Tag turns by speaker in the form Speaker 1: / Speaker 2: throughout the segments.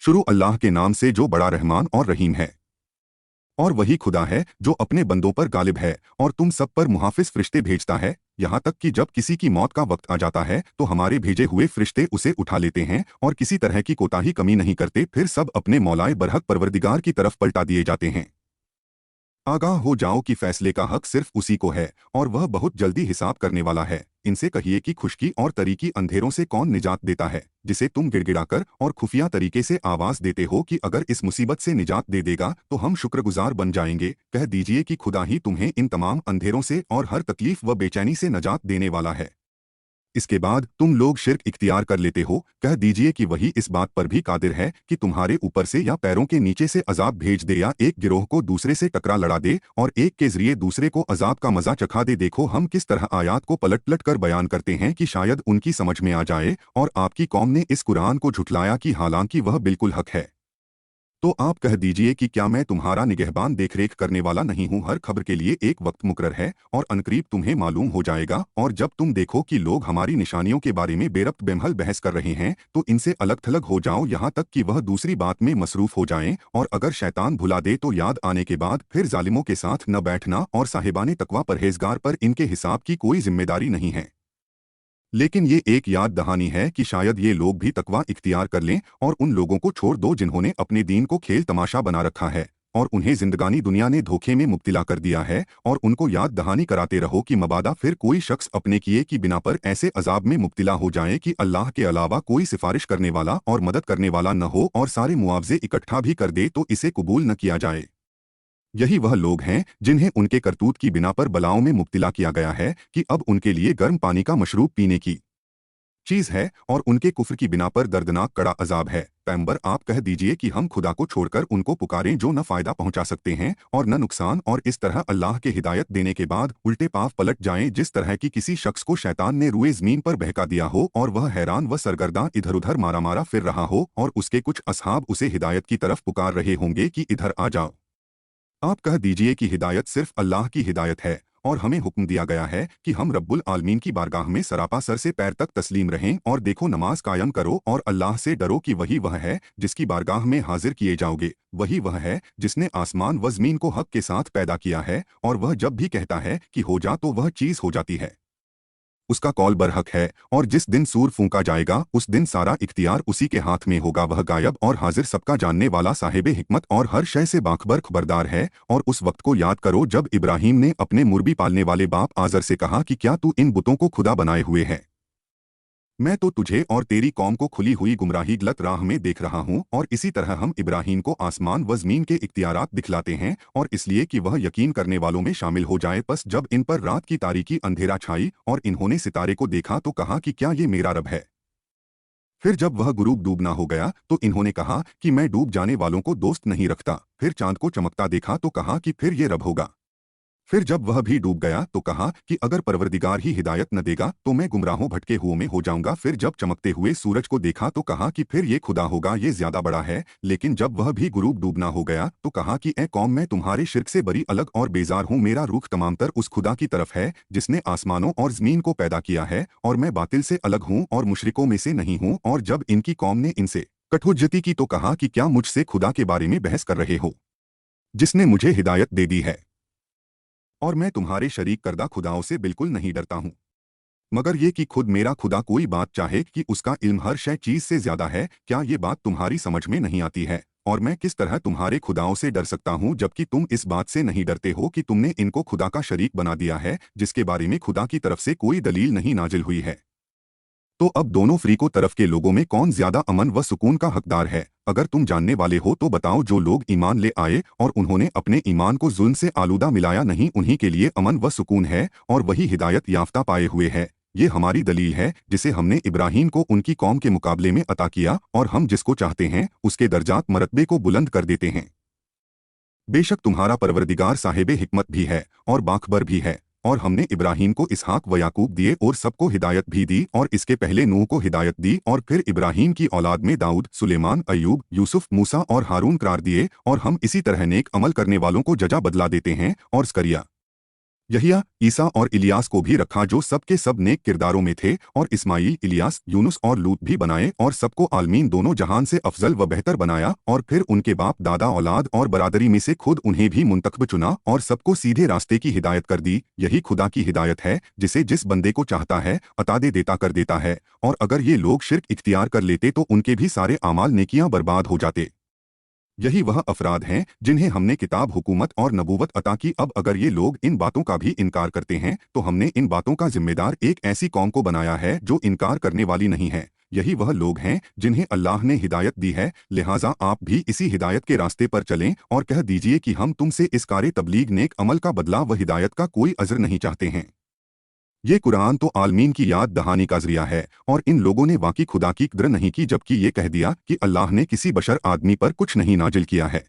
Speaker 1: शुरू अल्लाह के नाम से जो बड़ा रहमान और रहीम है। और वही खुदा है जो अपने बंदों पर गालिब है और तुम सब पर मुहाफिज फरिश्ते भेजता है, यहाँ तक कि जब किसी की मौत का वक्त आ जाता है तो हमारे भेजे हुए फरिश्ते उसे उठा लेते हैं और किसी तरह की कोताही कमी नहीं करते, फिर सब अपने मौलाए बरहक परवरदिगार की तरफ पलटा दिए जाते हैं। आगाह हो जाओ कि फैसले का हक सिर्फ उसी को है और वह बहुत जल्दी हिसाब करने वाला है। इनसे कहिए कि खुश्की और तरीकी अंधेरों से कौन निजात देता है, जिसे तुम गिड़गिड़ाकर और खुफिया तरीके से आवाज देते हो कि अगर इस मुसीबत से निजात दे देगा तो हम शुक्रगुजार बन जाएंगे। कह दीजिए कि खुदा ही तुम्हें इन तमाम अंधेरों से और हर तकलीफ व बेचैनी से निजात देने वाला है। इसके बाद तुम लोग शिर्क इख्तियार कर लेते हो। कह दीजिए कि वही इस बात पर भी कादिर है कि तुम्हारे ऊपर से या पैरों के नीचे से अजाब भेज दे या एक गिरोह को दूसरे से टकरा लड़ा दे और एक के जरिए दूसरे को अजाब का मजा चखा दे। देखो हम किस तरह आयात को पलट पलट कर बयान करते हैं कि शायद उनकी समझ में आ जाए। और आपकी कौम ने इस कुरान को झुठलाया कि हालांकि वह बिल्कुल हक है। तो आप कह दीजिए कि क्या मैं तुम्हारा निगहबान देखरेख करने वाला नहीं हूँ। हर खबर के लिए एक वक्त मुकर्रर है और अनकरीब तुम्हें मालूम हो जाएगा। और जब तुम देखो कि लोग हमारी निशानियों के बारे में बेरब्त बेमहल बहस कर रहे हैं तो इनसे अलग थलग हो जाओ, यहाँ तक कि वह दूसरी बात में मसरूफ हो जाएं। और अगर शैतान भुला दे तो याद आने के बाद फिर जालिमों के साथ न बैठना और साहिबाने तकवा परहेजगार पर इनके हिसाब की कोई जिम्मेदारी नहीं है। लेकिन ये एक याद दहानी है कि शायद ये लोग भी तकवा इख्तियार कर लें और उन लोगों को छोड़ दो जिन्होंने अपने दीन को खेल तमाशा बना रखा है और उन्हें जिंदगानी दुनिया ने धोखे में मुब्तिला कर दिया है। और उनको याद दहानी कराते रहो कि मबादा फिर कोई शख्स अपने किए की बिना पर ऐसे अजाब में मुब्तिला हो जाए कि अल्लाह के अलावा कोई सिफारिश करने वाला और मदद करने वाला न हो और सारे मुआवजे इकट्ठा भी कर दे तो इसे कबूल न किया जाए। यही वह लोग हैं जिन्हें उनके करतूत की बिना पर बलाओं में मुब्तिला किया गया है कि अब उनके लिए गर्म पानी का मशरूब पीने की चीज है और उनके कुफ्र की बिना पर दर्दनाक कड़ा अजाब है। पैगंबर आप कह दीजिए कि हम खुदा को छोड़कर उनको पुकारें जो न फायदा पहुंचा सकते हैं और न नुकसान, और इस तरह अल्लाह के हिदायत देने के बाद उल्टे पाव पलट जाएं जिस तरह की किसी शख्स को शैतान ने रुए जमीन पर बहका दिया हो और वह हैरान व सरगर्दा इधर उधर मारा मारा फिर रहा हो और उसके कुछ असहाब उसे हिदायत की तरफ पुकार रहे होंगे कि इधर आ जाओ। आप कह दीजिए कि हिदायत सिर्फ अल्लाह की हिदायत है और हमें हुक्म दिया गया है कि हम रब्बुल आलमीन की बारगाह में सरापा सर से पैर तक तस्लीम रहें और देखो नमाज कायम करो और अल्लाह से डरो कि वही वह है जिसकी बारगाह में हाजिर किए जाओगे। वही वह है जिसने आसमान व ज़मीन को हक के साथ पैदा किया है और वह जब भी कहता है कि हो जा तो वह चीज़ हो जाती है। उसका कौल बरहक है और जिस दिन सूर फूंका जाएगा उस दिन सारा इख्तियार उसी के हाथ में होगा। वह गायब और हाजिर सबका जानने वाला साहिब हिकमत और हर शय से बाखबर खबरदार है। और उस वक्त को याद करो जब इब्राहीम ने अपने मुर्बी पालने वाले बाप आजर से कहा कि क्या तू इन बुतों को खुदा बनाए हुए है? मैं तो तुझे और तेरी कौम को खुली हुई गुमराही गलत राह में देख रहा हूँ। और इसी तरह हम इब्राहीम को आसमान व ज़मीन के इख्तियारात दिखलाते हैं और इसलिए कि वह यकीन करने वालों में शामिल हो जाए। बस जब इन पर रात की तारीकी अंधेरा छाई और इन्होंने सितारे को देखा तो कहा कि क्या ये मेरा रब है? फिर जब वह गुरूब डूबना हो गया तो इन्होंने कहा कि मैं डूब जाने वालों को दोस्त नहीं रखता। फिर चांद को चमकता देखा तो कहा कि फिर ये रब होगा। फिर जब वह भी डूब गया तो कहा कि अगर परवरदिगार ही हिदायत न देगा तो मैं गुमराहों भटके हुओं में हो जाऊंगा। फिर जब चमकते हुए सूरज को देखा तो कहा कि फिर ये खुदा होगा, ये ज्यादा बड़ा है। लेकिन जब वह भी गुरूब डूबना हो गया तो कहा कि ए कौम, मैं तुम्हारे शिर्क से बरी अलग और बेजार हूँ। मेरा रुख तमामतर उस खुदा की तरफ है जिसने आसमानों और जमीन को पैदा किया है और मैं बातिल से अलग हूँ और मुशरिकों में से नहीं हूँ। और जब इनकी कौम ने इनसे कठहुज्जती की तो कहा कि क्या मुझसे खुदा के बारे में बहस कर रहे हो जिसने मुझे हिदायत दे दी है? और मैं तुम्हारे शरीक करदा खुदाओं से बिल्कुल नहीं डरता हूँ, मगर ये कि खुद मेरा खुदा कोई बात चाहे कि उसका इल्म हर शय चीज से ज्यादा है। क्या ये बात तुम्हारी समझ में नहीं आती है? और मैं किस तरह तुम्हारे खुदाओं से डर सकता हूँ जबकि तुम इस बात से नहीं डरते हो कि तुमने इनको खुदा का शरीक बना दिया है जिसके बारे में खुदा की तरफ से कोई दलील नहीं नाजिल हुई है। तो अब दोनों फरीकों तरफ के लोगों में कौन ज्यादा अमन व सुकून का हकदार है? अगर तुम जानने वाले हो तो बताओ। जो लोग ईमान ले आए और उन्होंने अपने ईमान को जुल्म से आलूदा मिलाया नहीं, उन्हीं के लिए अमन व सुकून है और वही हिदायत याफ्ता पाए हुए है। ये हमारी दलील है जिसे हमने इब्राहीम को उनकी कौम के मुकाबले में अता किया और हम जिसको चाहते हैं उसके दर्जात मरतबे को बुलंद कर देते हैं। बेशक तुम्हारा परवरदिगार साहिब हिकमत भी है और बाखबर भी है। और हमने इब्राहीम को इसहाक व याकूब दिए और सबको हिदायत भी दी और इसके पहले नूह को हिदायत दी और फिर इब्राहीम की औलाद में दाऊद, सुलेमान, अय्यूब, यूसुफ, मूसा और हारून करार दिए। और हम इसी तरह नेक अमल करने वालों को जजा बदला देते हैं। और स्करिया यहिया, ईसा और इलियास को भी रखा जो सब के सब नेक किरदारों में थे, और इस्माइल, इलियास, यूनुस और लूत भी बनाए, और सबको आलमीन दोनों जहान से अफजल व बेहतर बनाया, और फिर उनके बाप दादा औलाद और बरादरी में से खुद उन्हें भी मुंतखब चुना और सबको सीधे रास्ते की हिदायत कर दी। यही खुदा की हिदायत है, जिसे जिस बंदे को चाहता है अता दे देता कर देता है। और अगर ये लोग शिर्क इख्तियार कर लेते तो उनके भी सारे आमाल नेकियां बर्बाद हो जाते। यही वह अफराद हैं जिन्हें हमने किताब, हुकूमत और नबूवत अता की। अब अगर ये लोग इन बातों का भी इनकार करते हैं तो हमने इन बातों का जिम्मेदार एक ऐसी कौम को बनाया है जो इनकार करने वाली नहीं है। यही वह लोग हैं जिन्हें अल्लाह ने हिदायत दी है, लिहाजा आप भी इसी हिदायत के रास्ते पर चलें और कह दीजिए कि हम तुमसे इस कार तबलीग नेक अमल का बदला व हिदायत का कोई अजर नहीं चाहते हैं। ये कुरान तो आलमीन की याद दहानी का जरिया है, और इन लोगों ने वाकई खुदा की कदर नहीं की जबकि ये कह दिया कि अल्लाह ने किसी बशर आदमी पर कुछ नहीं नाजिल किया है।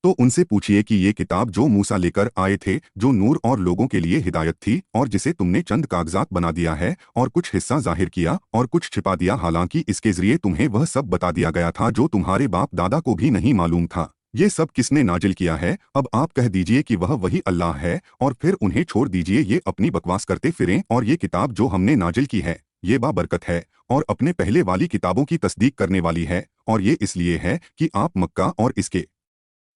Speaker 1: तो उनसे पूछिए कि ये किताब जो मूसा लेकर आए थे, जो नूर और लोगों के लिए हिदायत थी, और जिसे तुमने चंद कागजात बना दिया है और कुछ हिस्सा जाहिर किया और कुछ छिपा दिया, हालांकि इसके जरिए तुम्हें वह सब बता दिया गया था जो तुम्हारे बाप दादा को भी नहीं मालूम था। ये सब किसने नाजिल किया है? अब आप कह दीजिए कि वह वही अल्लाह है, और फिर उन्हें छोड़ दीजिए ये अपनी बकवास करते फिरें। और ये किताब जो हमने नाजिल की है ये बाबरकत है और अपने पहले वाली किताबों की तस्दीक करने वाली है, और ये इसलिए है कि आप मक्का और इसके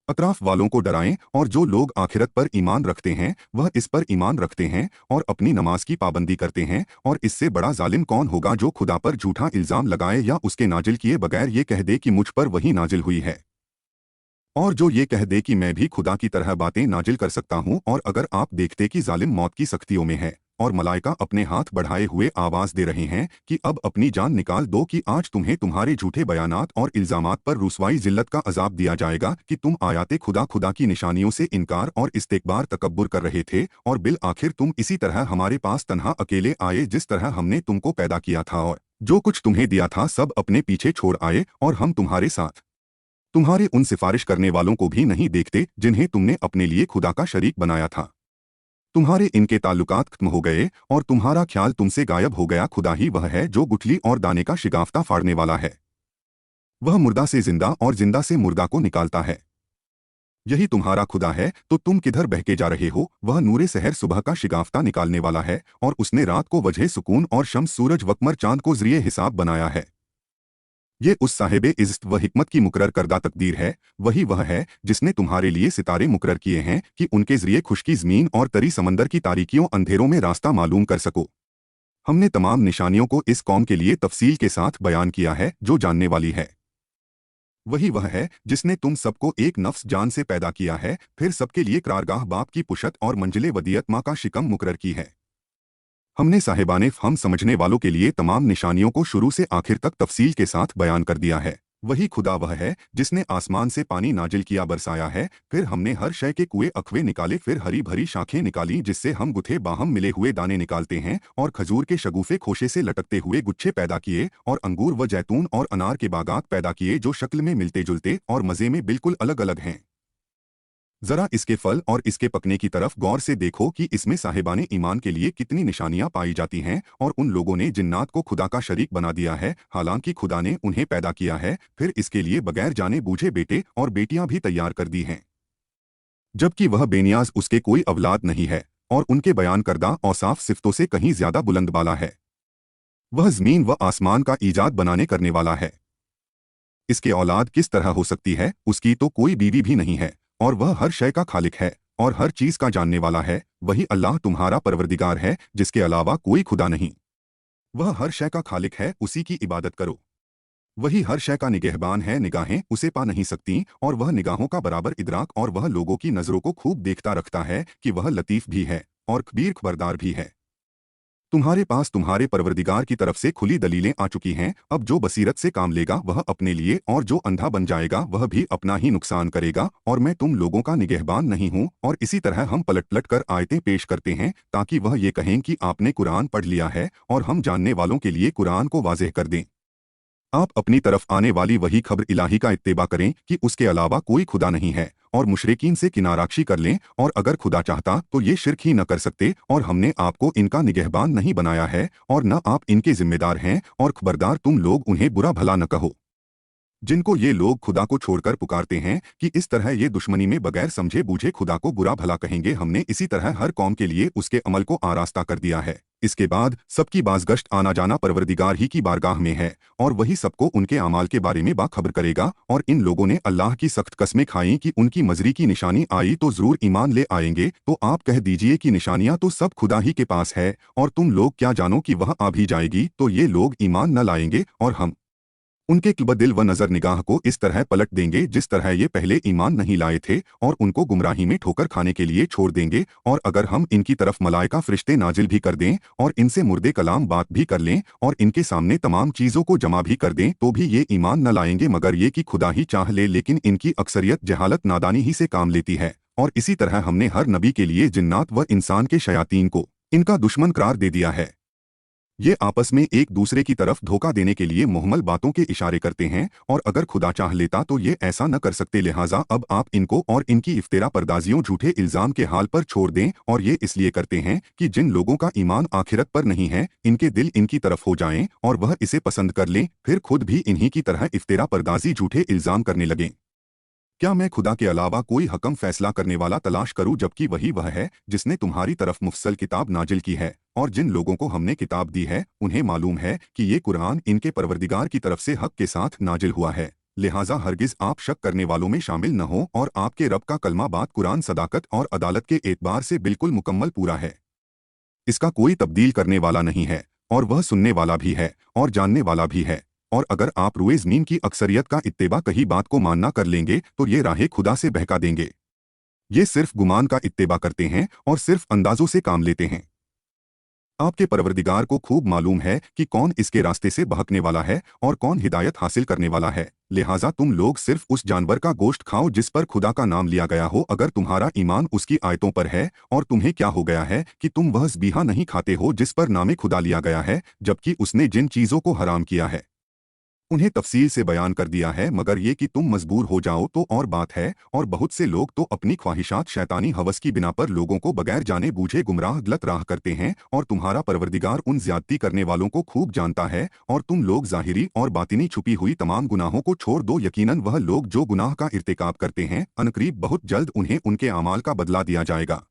Speaker 1: अतराफ वालों को डराएं, और जो लोग आखिरत पर ईमान रखते हैं वह इस पर ईमान रखते हैं और अपनी नमाज की पाबंदी करते हैं। और इससे बड़ा जालिम कौन होगा जो खुदा पर झूठा इल्ज़ाम लगाए या उसके नाजिल किए बगैर ये कह दे कि मुझ पर वही नाजिल हुई है, और जो ये कह दे कि मैं भी खुदा की तरह बातें नाजिल कर सकता हूँ। और अगर आप देखते कि जालिम मौत की सख्तियों में है और मलाइका अपने हाथ बढ़ाए हुए आवाज दे रहे हैं कि अब अपनी जान निकाल दो, कि आज तुम्हें तुम्हारे झूठे बयानात और इल्जामात पर रुसवाई जिल्लत का अजाब दिया जाएगा कि तुम आयाते खुदा की निशानियों से इनकार और इस्तेकबार तकब्बुर कर रहे थे, और बिल आखिर तुम इसी तरह हमारे पास तन्हा अकेले आए जिस तरह हमने तुमको पैदा किया था, और जो कुछ तुम्हें दिया था सब अपने पीछे छोड़ आए, और हम तुम्हारे साथ तुम्हारे उन सिफारिश करने वालों को भी नहीं देखते जिन्हें तुमने अपने लिए खुदा का शरीक बनाया था। तुम्हारे इनके ताल्लुकात खत्म हो गए और तुम्हारा ख्याल तुमसे गायब हो गया। खुदा ही वह है जो गुठली और दाने का शिगाफ्ता फाड़ने वाला है। वह मुर्दा से जिंदा और जिंदा से मुर्दा को निकालता है। यही तुम्हारा खुदा है, तो तुम किधर बहके जा रहे हो? वह नूरे सहर सुबह का शिगाफ्ता निकालने वाला है, और उसने रात को वजह सुकून और शम्स सूरज वकमर चांद को जरिए हिसाब बनाया है। ये उस साहिब इज़्ज़त व हिकमत की मुकर्रर करदा तकदीर है। वही वह है जिसने तुम्हारे लिए सितारे मुकर्रर किए हैं कि उनके जरिए खुश्की ज़मीन और तरी समंदर की तारीकियों अंधेरों में रास्ता मालूम कर सको। हमने तमाम निशानियों को इस कौम के लिए तफसील के साथ बयान किया है जो जानने वाली है। वही वह है जिसने तुम सबको एक नफ्स जान से पैदा किया है, फिर सबके लिए करारगाह बाप की पुशत और मंजिले वदियत माँ का शिकम मुकर्रर की है। हमने साहिबाने हम समझने वालों के लिए तमाम निशानियों को शुरू से आखिर तक तफसील के साथ बयान कर दिया है। वही खुदा वह है जिसने आसमान से पानी नाजिल किया बरसाया है, फिर हमने हर शय के कुएं अखवे निकाले, फिर हरी भरी शाखें निकाली जिससे हम गुथे बाहम मिले हुए दाने निकालते हैं, और खजूर के शगुफे खोशे से लटकते हुए गुच्छे पैदा किए, और अंगूर व जैतून और अनार के बागात पैदा किए जो शक्ल में मिलते जुलते और मज़े में बिल्कुल अलग अलग हैं। जरा इसके फल और इसके पकने की तरफ गौर से देखो कि इसमें साहिबाने ईमान के लिए कितनी निशानियां पाई जाती हैं। और उन लोगों ने जिन्नात को खुदा का शरीक बना दिया है, हालांकि खुदा ने उन्हें पैदा किया है, फिर इसके लिए बगैर जाने बूझे बेटे और बेटियां भी तैयार कर दी हैं, जबकि वह बेनियाज उसके कोई औलाद नहीं है, और उनके बयान करदा औसाफ सिफ्तों से कहीं ज्यादा बुलंद बाला है। वह जमीन व आसमान का ईजाद बनाने करने वाला है। इसके औलाद किस तरह हो सकती है? उसकी तो कोई बीवी भी नहीं है, और वह हर शय का खालिक है और हर चीज का जानने वाला है। वही अल्लाह तुम्हारा परवरदिगार है जिसके अलावा कोई खुदा नहीं। वह हर शय का खालिक है, उसी की इबादत करो। वही हर शय का निगहबान है, निगाहें उसे पा नहीं सकती, और वह निगाहों का बराबर इदराक और वह लोगों की नजरों को खूब देखता रखता है कि वह लतीफ भी है और खबीर खबरदार भी है। तुम्हारे पास तुम्हारे परवरदिगार की तरफ से खुली दलीलें आ चुकी हैं। अब जो बसीरत से काम लेगा वह अपने लिए, और जो अंधा बन जाएगा वह भी अपना ही नुकसान करेगा। और मैं तुम लोगों का निगहबान नहीं हूँ? और इसी तरह हम पलट पलट कर आयतें पेश करते हैं ताकि वह ये कहें कि आपने कुरान पढ़ लिया है, और हम जानने वालों के लिए कुरान को वाज़ेह कर दें। आप अपनी तरफ आने वाली वही खबर इलाही का इत्तेबा करें कि उसके अलावा कोई खुदा नहीं है, और मुशरिकीन से किनाराक्षी कर लें, और अगर खुदा चाहता तो ये शिरक ही न कर सकते। और हमने आपको इनका निगहबान नहीं बनाया है, और न आप इनके जिम्मेदार हैं, और खबरदार तुम लोग उन्हें बुरा भला न कहो। जिनको ये लोग खुदा को छोड़कर पुकारते हैं कि इस तरह ये दुश्मनी में बगैर समझे बूझे खुदा को बुरा भला कहेंगे, हमने इसी तरह हर कौम के लिए उसके अमल को आरास्ता कर दिया है। इसके बाद सबकी बाज़गश्त आना जाना परवरदिगार ही की बारगाह में है, और वही सबको उनके अमाल के बारे में बाखबर करेगा। और इन लोगों ने अल्लाह की सख्त कस्में खाई कि उनकी मजरी की निशानी आई तो जरूर ईमान ले आएंगे। तो आप कह दीजिए कि निशानियां तो सब खुदा ही के पास है, और तुम लोग क्या जानो कि वह आ भी जाएगी तो ये लोग ईमान न लाएंगे, और हम उनके दिल व नज़र निगाह को इस तरह पलट देंगे जिस तरह ये पहले ईमान नहीं लाए थे, और उनको गुमराही में ठोकर खाने के लिए छोड़ देंगे। और अगर हम इनकी तरफ मलाइका फरिश्ते नाजिल भी कर दें और इनसे मुर्दे कलाम बात भी कर लें और इनके सामने तमाम चीज़ों को जमा भी कर दें तो भी ये ईमान न लाएंगे, मगर ये कि खुदा ही चाह ले। लेकिन इनकी अक्सरियत जहालत नादानी ही से काम लेती है। और इसी तरह हमने हर नबी के लिए जिन्नात व इंसान के शयातीन को इनका दुश्मन करार दे दिया है। ये आपस में एक दूसरे की तरफ धोखा देने के लिए मुहम्मल बातों के इशारे करते हैं, और अगर खुदा चाह लेता तो ये ऐसा न कर सकते। लिहाजा अब आप इनको और इनकी इफ्तिरा परदाजियों झूठे इल्जाम के हाल पर छोड़ दें। और ये इसलिए करते हैं कि जिन लोगों का ईमान आखिरत पर नहीं है इनके दिल इनकी तरफ हो जाएं और वह इसे पसंद कर लें, फिर खुद भी इन्हीं की तरह इफ्तिरा परदाजी झूठे इल्जाम करने लगें। क्या मैं खुदा के अलावा कोई हकम फैसला करने वाला तलाश करूं, जबकि वही वह है जिसने तुम्हारी तरफ मुफस्सल किताब नाजिल की है। और जिन लोगों को हमने किताब दी है उन्हें मालूम है कि ये कुरान इनके परवरदिगार की तरफ से हक के साथ नाजिल हुआ है। लिहाजा हरगिज आप शक करने वालों में शामिल न हो, और आपके रब का कलमा बात कुरान सदाकत और अदालत के एतबार से बिल्कुल मुकम्मल पूरा है। इसका कोई तब्दील करने वाला नहीं है, और वह सुनने वाला भी है और जानने वाला भी है। और अगर आप रुए ज़मीन की अक्सरियत का इत्तेबा कही बात को मानना कर लेंगे तो ये राह खुदा से बहका देंगे। ये सिर्फ गुमान का इत्तेबा करते हैं और सिर्फ अंदाजों से काम लेते हैं। आपके परवरदिगार को खूब मालूम है कि कौन इसके रास्ते से बहकने वाला है और कौन हिदायत हासिल करने वाला है। लिहाजा तुम लोग सिर्फ उस जानवर का गोश्त खाओ जिस पर खुदा का नाम लिया गया हो, अगर तुम्हारा ईमान उसकी आयतों पर है। और तुम्हें क्या हो गया है कि तुम वह ज़बीहा नहीं खाते हो जिस पर नामे खुदा लिया गया है, जबकि उसने जिन चीज़ों को हराम किया है उन्हें तफसील से बयान कर दिया है, मगर ये कि तुम मजबूर हो जाओ तो और बात है। और बहुत से लोग तो अपनी ख्वाहिशात शैतानी हवस की बिना पर लोगों को बगैर जाने बूझे गुमराह गलत राह करते हैं, और तुम्हारा परवरदिगार उन ज्यादती करने वालों को खूब जानता है। और तुम लोग ज़ाहिरी और बातिनी छुपी हुई तमाम गुनाहों को छोड़ दो। यकीनन वह लोग जो गुनाह का इर्तिकाब करते हैं अनकरीब बहुत जल्द उन्हें उनके अमाल का बदला दिया जाएगा।